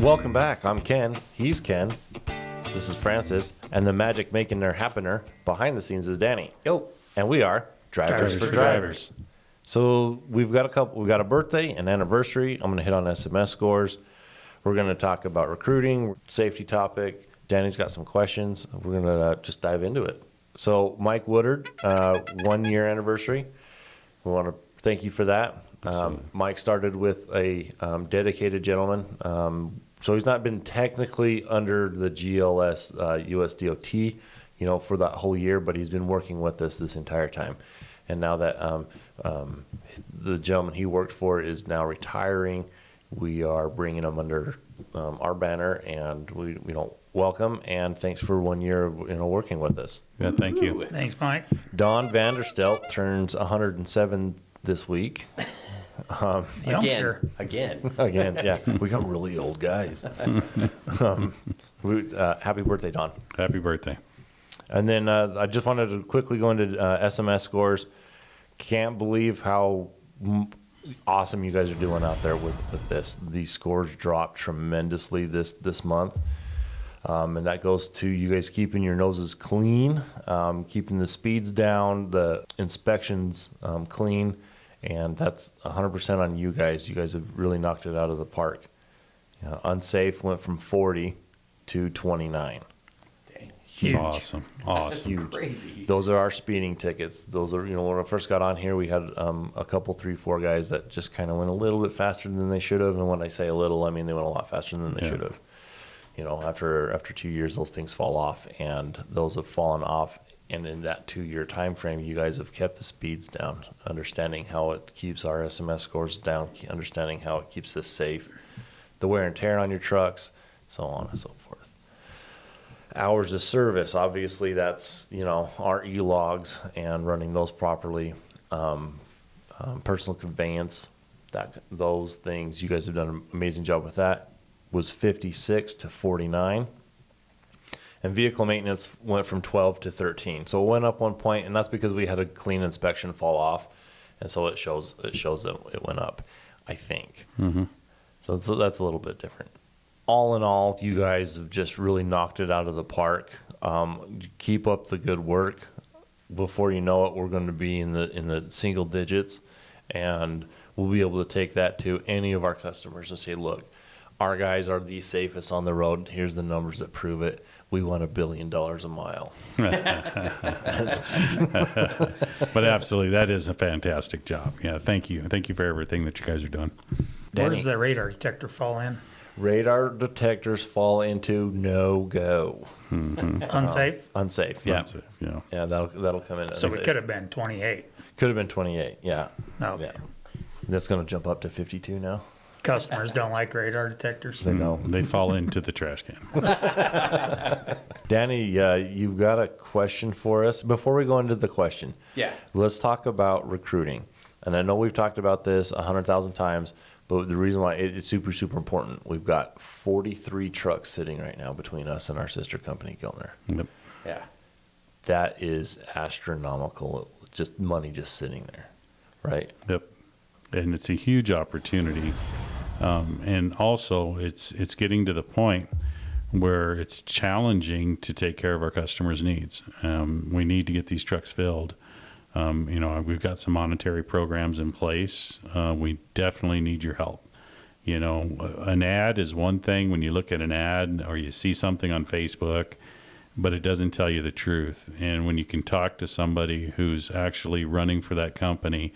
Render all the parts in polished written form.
Welcome back. I'm Ken. He's Ken. This is Francis. And the magic making their happener behind the scenes is Danny. Yo. And we are Drivers for Drivers. So we've got a birthday, an anniversary. I'm going to hit on SMS scores. We're going to talk about recruiting, safety topic. Danny's got some questions. We're going to just dive into it. So Mike Woodard, 1 year anniversary. We want to thank you for that. Mike started with a dedicated gentleman. So he's not been technically under the GLS USDOT, for that whole year, but he's been working with us this entire time. And now that the gentleman he worked for is now retiring, we are bringing him under our banner, and we welcome and thanks for 1 year of working with us. Yeah, thank you. Thanks, Mike. Don Vanderstelt turns 107 this week. Youngster. Again. Yeah, we got really old guys. Happy birthday, Don. Happy birthday. And then I just wanted to quickly go into SMS scores. Can't believe how awesome you guys are doing out there with this. These scores dropped tremendously this month. And that goes to you guys keeping your noses clean, keeping the speeds down, the inspections clean, and that's 100% on you guys. You guys have really knocked it out of the park. Unsafe went from 40 to 29. Huge. Awesome. Huge. Crazy. Those are our speeding tickets. Those are, when I first got on here, we had a couple, 3-4 guys that just kind of went a little bit faster than they should have. And when I say a little, I mean they went a lot faster than they should have. After 2 years, those things fall off, and those have fallen off. And in that 2 year time frame, you guys have kept the speeds down, understanding how it keeps our SMS scores down, understanding how it keeps us safe, the wear and tear on your trucks, so on and so forth. Hours of service, obviously that's, our e-logs and running those properly. Personal conveyance, those things, you guys have done an amazing job with that, was 56 to 49. And vehicle maintenance went from 12 to 13. So it went up 1 point, and that's because we had a clean inspection fall off. And so it shows that it went up, I think. Mm-hmm. So that's a little bit different. All in all, you guys have just really knocked it out of the park. Keep up the good work. Before you know it, we're going to be in the single digits, and we'll be able to take that to any of our customers and say, look, our guys are the safest on the road. Here's the numbers that prove it. We want $1 billion a mile. But absolutely, that is a fantastic job. Yeah, thank you. Thank you for everything that you guys are doing. Where does the radar detector fall in? Radar detectors fall into no-go. Mm-hmm. Unsafe? Unsafe, yeah. Unsafe, yeah. Yeah, that'll come in. So it could have been 28. Could have been 28, yeah. Okay. Yeah. That's going to jump up to 52 now. Customers don't like radar detectors. They know. They fall into the trash can. Danny, you've got a question for us. Before we go into the question, let's talk about recruiting. And I know we've talked about this 100,000 times, but the reason why it's super, super important, we've got 43 trucks sitting right now between us and our sister company, Giltner. Yep. Yeah. That is astronomical, just money just sitting there, right? Yep. And it's a huge opportunity. And also, it's getting to the point where it's challenging to take care of our customers' needs. We need to get these trucks filled. We've got some monetary programs in place. We definitely need your help. An ad is one thing when you look at an ad or you see something on Facebook, but it doesn't tell you the truth. And when you can talk to somebody who's actually running for that company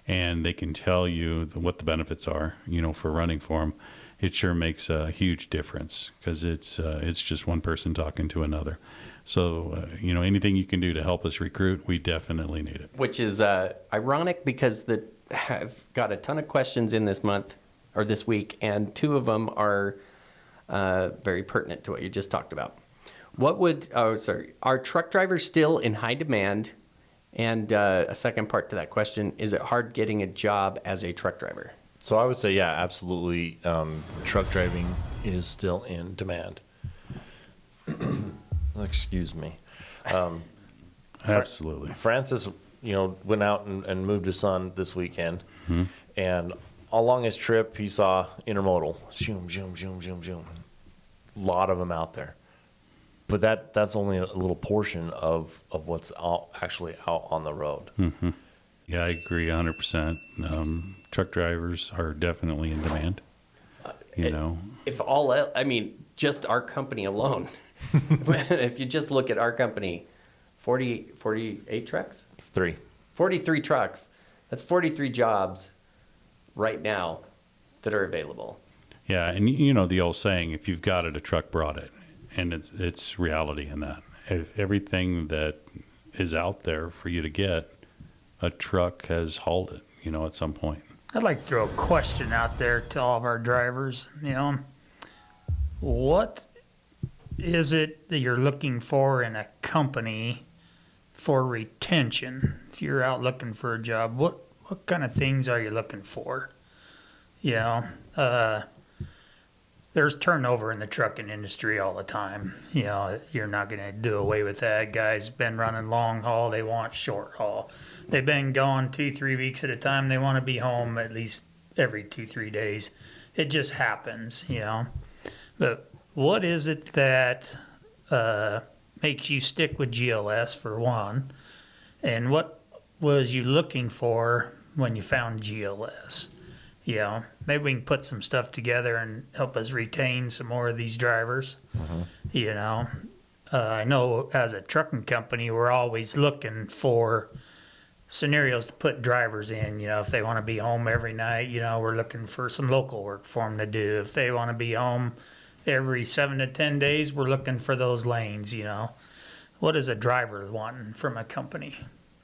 and they can tell you what the benefits are, for running for them, it sure makes a huge difference because it's just one person talking to another. So, anything you can do to help us recruit, we definitely need it. Which is ironic because I've got a ton of questions in this month or this week, and 2 of them are very pertinent to what you just talked about. Are truck drivers still in high demand? And a second part to that question, is it hard getting a job as a truck driver? So I would say, yeah, absolutely. Truck driving is still in demand. Excuse me. Absolutely. Francis, went out and moved his son this weekend. Mm-hmm. And along his trip, he saw intermodal. Zoom, zoom, zoom, zoom, zoom. lot of them out there. But that's only a little portion of what's actually out on the road. Yeah, I agree 100%. Truck drivers are definitely in demand. You know, If all else, I mean, just our company alone, if you just look at our company, 48 trucks? 43 trucks. That's 43 jobs right now that are available. yeah, and you know the old saying, if you've got it, a truck brought it, and it's reality in that. If everything that is out there for you to get, a truck has hauled it, you know, at some point. I'd like to throw a question out there to all of our drivers, what is it that you're looking for in a company for retention? If you're out looking for a job, what kind of things are you looking for? There's turnover in the trucking industry all the time. You're not going to do away with that. Guys been running long haul, they want short haul. They've been gone 2-3 weeks at a time. They want to be home at least every 2-3 days. It just happens, But what is it that makes you stick with GLS for one? And what was you looking for when you found GLS? Maybe we can put some stuff together and help us retain some more of these drivers. I know as a trucking company, we're always looking for scenarios to put drivers in. If they want to be home every night, we're looking for some local work for them to do. If they want to be home every 7 to 10 days, we're looking for those lanes. What is a driver wanting from a company?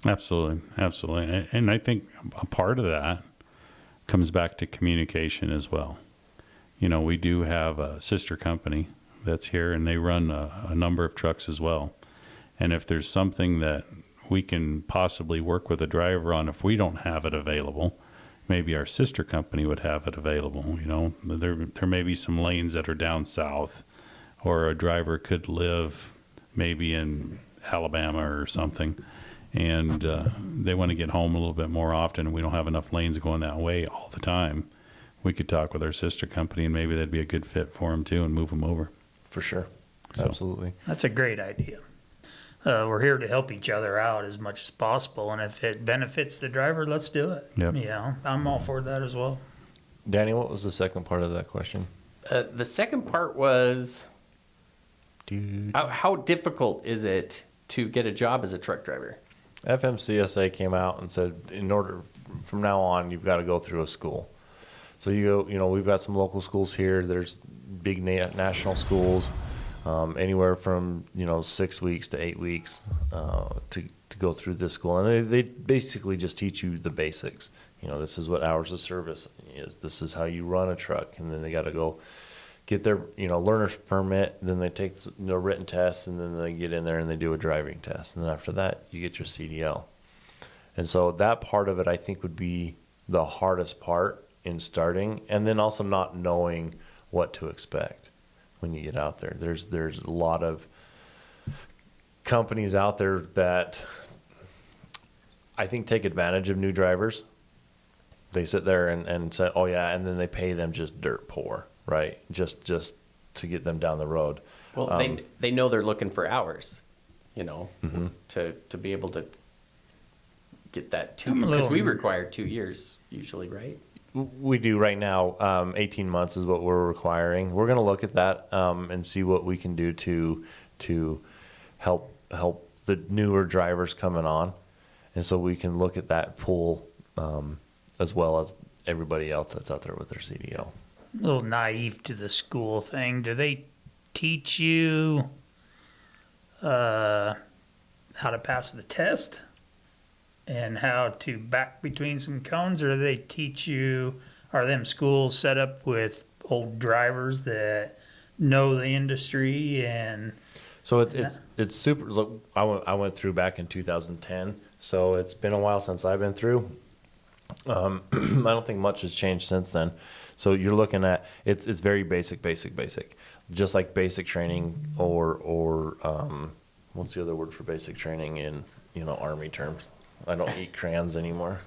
Absolutely. And I think a part of that comes back to communication as well. We do have a sister company that's here, and they run a number of trucks as well. And if there's something that we can possibly work with a driver on, if we don't have it available, maybe our sister company would have it available. There may be some lanes that are down south, or a driver could live maybe in Alabama or something, and they want to get home a little bit more often, and we don't have enough lanes going that way all the time. We could talk with our sister company, and maybe that'd be a good fit for them too, and move them over. For sure. So. Absolutely. That's a great idea. We're here to help each other out as much as possible, and if it benefits the driver, let's do it. Yep. I'm all for that as well. Danny, what was the second part of that question? The second part was, how difficult is it to get a job as a truck driver? FMCSA came out and said, from now on, you've got to go through a school. So we've got some local schools here. There's big national schools, anywhere from 6 weeks to 8 weeks to go through this school, and they basically just teach you the basics. This is what hours of service is. This is how you run a truck, and then they got to go get their learner's permit. Then they take written tests, and then they get in there and they do a driving test, and then after that you get your CDL. And so that part of it, I think, would be the hardest part in starting, and then also not knowing what to expect when you get out there. There's a lot of companies out there that I think take advantage of new drivers. They sit there and say, oh yeah, and then they pay them just dirt poor, right? Just to get them down the road. Well, they know they're looking for hours, to be able to get that 2 years, because we require 2 years usually, right? We do right now. 18 months is what we're requiring. We're going to look at that and see what we can do to help the newer drivers coming on, and so we can look at that pool as well as everybody else that's out there with their CDL. A little naive to the school thing. Do they teach you how to pass the test and how to back between some cones, or do they teach you, are them schools set up with old drivers that know the industry? And so it's super. Look, I went through back in 2010, so it's been a while since I've been through. I don't think much has changed since then. So you're looking at it's very basic, just like basic training or what's the other word for basic training in Army terms? I don't eat crayons anymore.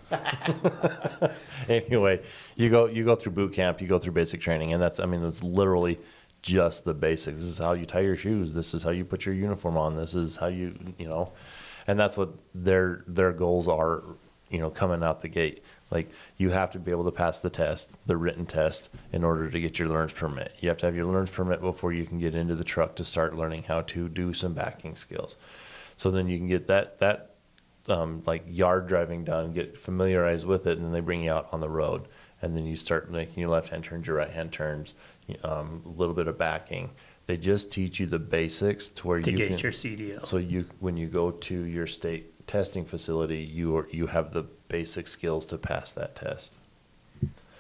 Anyway, you go through boot camp, you go through basic training, and that's literally just the basics. This is how you tie your shoes. This is how you put your uniform on. This is how you know, and that's what their goals are, coming out the gate. Like, you have to be able to pass the test, the written test, in order to get your learner's permit. You have to have your learner's permit before you can get into the truck to start learning how to do some backing skills. So then you can get that like yard driving done, get familiarized with it, and then they bring you out on the road. And then you start making your left-hand turns, your right-hand turns, a little bit of backing. They just teach you the basics to where to you get can, your CDL. so when you go to your state testing facility, you have the basic skills to pass that test.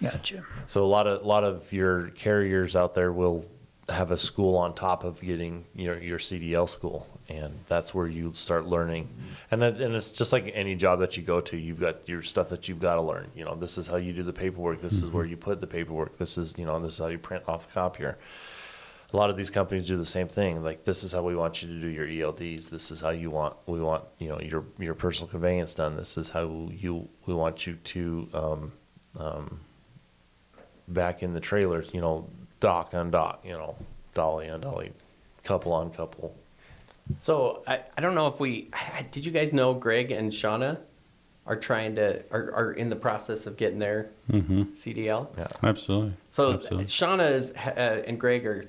Gotcha. So a lot of your carriers out there will have a school on top of getting your CDL school, and that's where you start learning. And it's just like any job that you go to, you've got your stuff that you've got to learn. This is how you do the paperwork. This is where you put the paperwork. This is this is how you print off the copier. A lot of these companies do the same thing. Like, this is how we want you to do your ELDs. This is how we want your personal conveyance done. This is how we want you to back in the trailers. Dock on dock. Dolly on dolly, couple on couple. So I don't know if did you guys know Greg and Shauna are are in the process of getting their CDL? Yeah, Absolutely. So Absolutely. Shauna and Greg are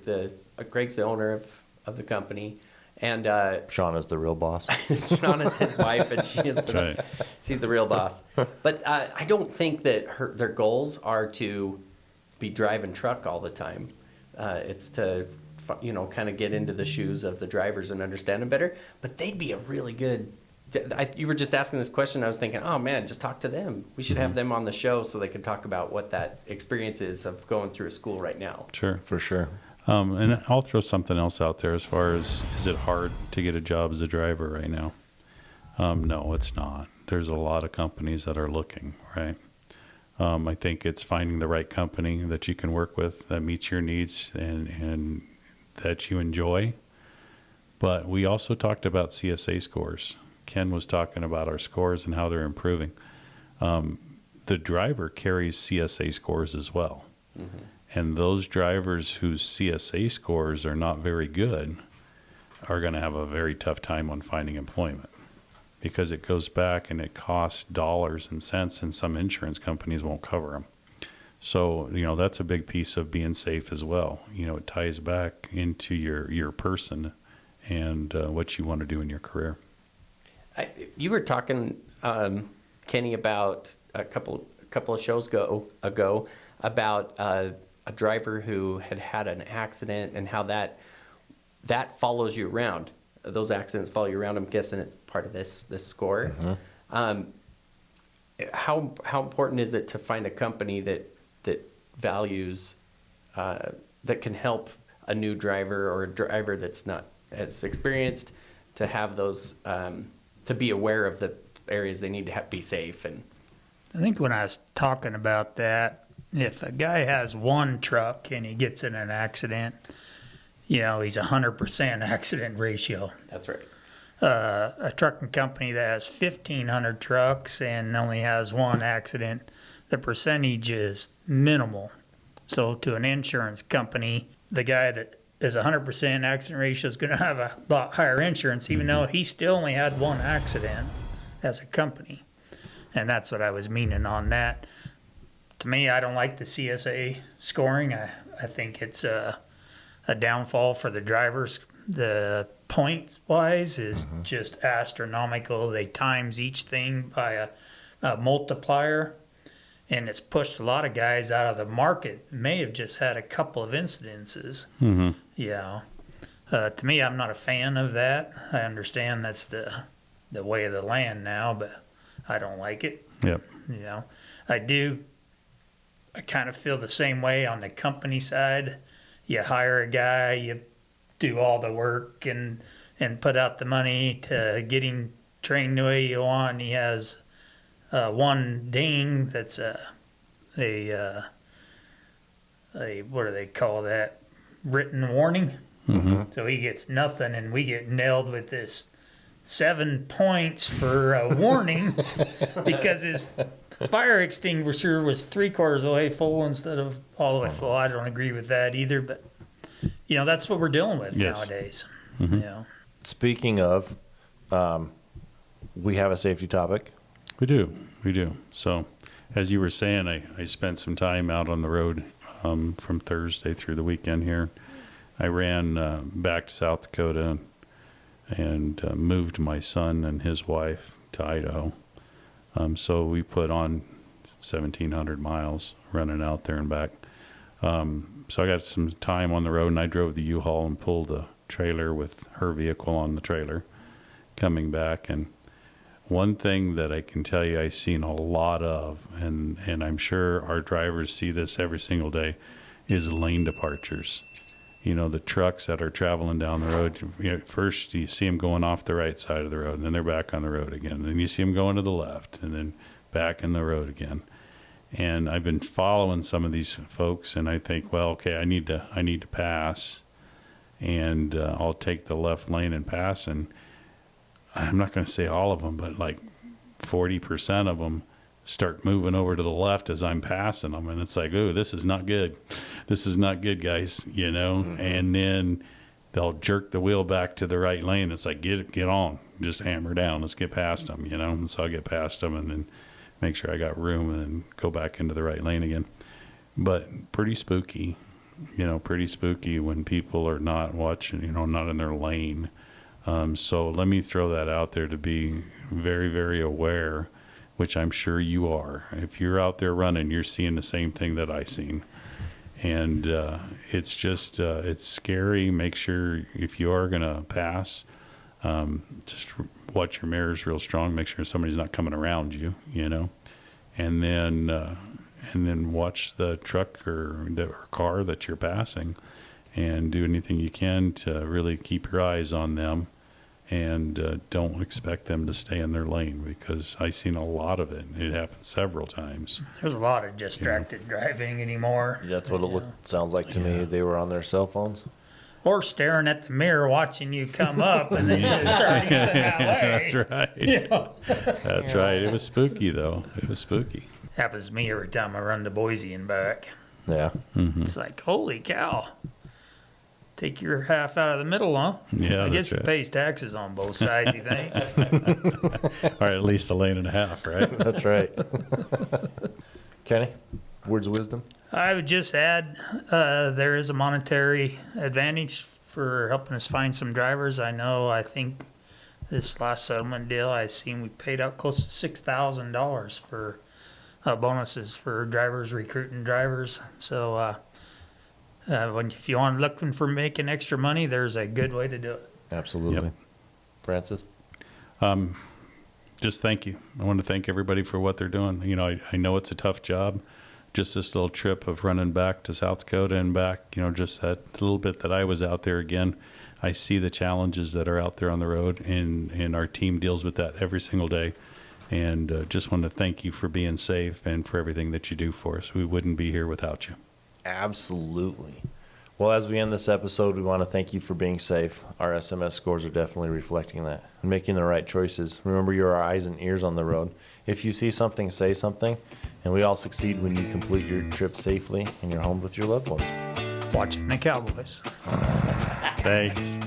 Greg's the owner of the company, and Shauna's the real boss. Shauna's his wife, and she's right. she's the real boss. But I don't think that their goals are to be driving truck all the time. It's to kind of get into the shoes of the drivers and understand them better. But they'd be a really good. You were just asking this question. I was thinking, oh man, just talk to them. We should have them on the show so they could talk about what that experience is of going through a school right now. Sure. For sure. And I'll throw something else out there as far as, is it hard to get a job as a driver right now? No, it's not. There's a lot of companies that are looking, right? I think it's finding the right company that you can work with that meets your needs and that you enjoy. But we also talked about CSA scores. Ken was talking about our scores and how they're improving. The driver carries CSA scores as well. Mm-hmm. And those drivers whose CSA scores are not very good are going to have a very tough time on finding employment, because it goes back and it costs dollars and cents, and some insurance companies won't cover them. So, that's a big piece of being safe as well. It ties back into your person and what you want to do in your career. You were talking, Kenny, about a couple of shows ago about a driver who had an accident and how that follows you around. Those accidents follow you around. I'm guessing it's part of this score. Mm-hmm. How important is it to find a company that values that can help a new driver or a driver that's not as experienced to have those to be aware of the areas they need to be safe? And I think when I was talking about that, if a guy has one truck and he gets in an accident, he's 100% accident ratio. that's right. A trucking company that has 1,500 trucks and only has one accident, the percentage is minimal. So to an insurance company, the guy that is 100% accident ratio is going to have a lot higher insurance, even though he still only had one accident as a company. And that's what I was meaning on that. To me, I don't like the CSA scoring. I think it's a downfall for the drivers. The point-wise is just astronomical. They times each thing by a multiplier, and it's pushed a lot of guys out of the market. May have just had a couple of incidences. Mm-hmm. To me, I'm not a fan of that. I understand that's the way of the land now, but I don't like it. Yep. I kind of feel the same way on the company side. You hire a guy, you do all the work and put out the money to get him trained the way you want. He has one ding that's a what do they call that? Written warning. Mm-hmm. So he gets nothing, and we get nailed with this 7 points for a warning because his fire extinguisher was 3/4 of the way full instead of all the way full. I don't agree with that either, but that's what we're dealing with Yes. nowadays. Speaking of, we have a safety topic. We do. So, as you were saying, I spent some time out on the road from Thursday through the weekend here. I ran back to South Dakota and moved my son and his wife to Idaho. So we put on 1,700 miles running out there and back. So I got some time on the road, and I drove the U-Haul and pulled a trailer with her vehicle on the trailer coming back. And one thing that I can tell you I've seen a lot of, and I'm sure our drivers see this every single day, is lane departures. The trucks that are traveling down the road, first you see them going off the right side of the road, and then they're back on the road again. And then you see them going to the left, and then back in the road again. And I've been following some of these folks, and I think, well, okay, I need to pass, and I'll take the left lane and pass. And I'm not going to say all of them, but like 40% of them start moving over to the left as I'm passing them, and it's like, oh, this is not good. This is not good, guys. And then they'll jerk the wheel back to the right lane. It's like, get on, just hammer down. Let's get past them. And so I get past them, and then make sure I got room, and then go back into the right lane again. But pretty spooky, pretty spooky when people are not watching, not in their lane. So let me throw that out there to be very, very aware, which I'm sure you are. If you're out there running, you're seeing the same thing that I seen. And it's just, it's scary. Make sure if you are going to pass, just watch your mirrors real strong. Make sure somebody's not coming around you, and then watch the truck or car that you're passing, and do anything you can to really keep your eyes on them, and don't expect them to stay in their lane, because I've seen a lot of it. It happened several times. There's a lot of distracted driving anymore. That's what it sounds like to me. They were on their cell phones. Or staring at the mirror watching you come up and then you start using that way. That's right. That's right. It was spooky, though. It was spooky. Happens to me every time I run to Boise and back. Yeah. Mm-hmm. It's like, holy cow. Take your half out of the middle, huh? Yeah, I guess that's he right. pays taxes on both sides, he thinks. Or at least a lane and a half, right? That's right. Kenny, words of wisdom? I would just add, there is a monetary advantage for helping us find some drivers. I think this last settlement deal, I seen we paid out close to $6,000 for bonuses for drivers, recruiting drivers. So if you want looking for making extra money, there's a good way to do it. Absolutely. Yep. Francis? Just thank you. I want to thank everybody for what they're doing. I know it's a tough job. Just this little trip of running back to South Dakota and back, just that little bit that I was out there again, I see the challenges that are out there on the road, and our team deals with that every single day. And just want to thank you for being safe and for everything that you do for us. We wouldn't be here without you. Absolutely. Well, as we end this episode, we want to thank you for being safe. Our SMS scores are definitely reflecting that and making the right choices. Remember, you're our eyes and ears on the road. If you see something, say something. And we all succeed when you complete your trip safely and you're home with your loved ones. Watching the Cowboys. Thanks.